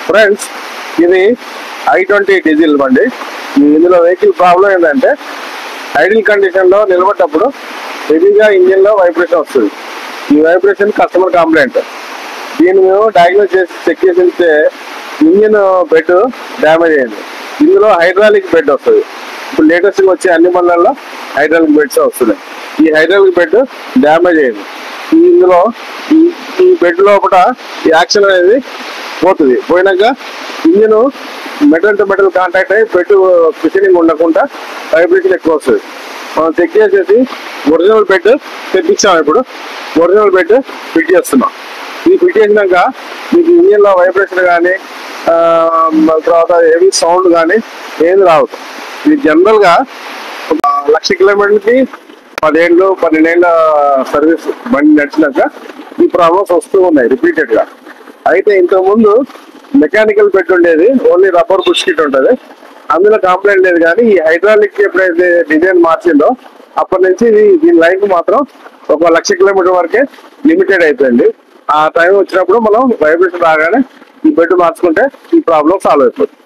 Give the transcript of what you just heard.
Friends, ఇది i20 diesel బండి. ఇందులో వెహికల్ ప్రాబ్లం ఏంటంటే ఐడిల్ కండిషన్ లో నిలబడ్డప్పుడు హెవీగా ఇంజిన్ లో వైబ్రేషన్ వస్తుంది. ఈ వైబ్రేషన్ కస్టమర్ కంప్లైంట్. దీన్ని మేము డయాగ్నోస్ చేసి చెక్ చేసి ఇంజిన్ బెడ్ డ్యామేజ్ అయింది. ఇందులో హైడ్రాలిక్ బెడ్ వస్తుంది. ఇప్పుడు లేటెస్ట్ గా వచ్చే అన్ని బండ్లలో హైడ్రాలిక్ బెడ్స్ వస్తున్నాయి. ఈ హైడ్రాలిక్ బెడ్ డ్యామేజ్ అయింది. ఇందులో ఈ బెడ్ లోపల ఈ యాక్షన్ అనేది పోతుంది. పోయినాక engine metal to metal contact అయ్యి బెడ్ కుషనింగ్ ఉండకుండా వైబ్రేషన్ ఎక్కువ వస్తుంది. మనం చెక్ చేసేసి ఒరిజినల్ బెడ్ తెప్పించాం. ఇప్పుడు ఒరిజినల్ బెడ్ ఫిట్ చేస్తున్నాం. ఇది ఫిట్ చేసినాక మీకు ఇంజిన్ లో వైబ్రేషన్ కానీ తర్వాత హెవీ సౌండ్ కానీ ఏది రావు. ఇది జనరల్ గా 1,00,000 కిలోమీటర్కి 12 ఏళ్ళ సర్వీస్ బండి నడిచినాక ఈ ప్రాబ్లమ్స్ వస్తూ ఉన్నాయి రిపీటెడ్ గా. అయితే ఇంతకుముందు మెకానికల్ బెడ్ ఉండేది, ఓన్లీ రబ్బర్ బుష్ కిట్ ఉంటుంది, అందులో కంప్లైంట్ లేదు. కానీ ఈ హైడ్రాలిక్ ఎప్పుడైతే డిజైన్ మార్చిందో అప్పటి నుంచి దీని లైఫ్ మాత్రం ఒక 1,00,000 కిలోమీటర్ వరకే లిమిటెడ్ అయిపోయింది. ఆ టైం వచ్చినప్పుడు మనం వైబ్రేషన్ రాగానే ఈ బెడ్ మార్చుకుంటే ఈ ప్రాబ్లం సాల్వ్ అయిపోతుంది.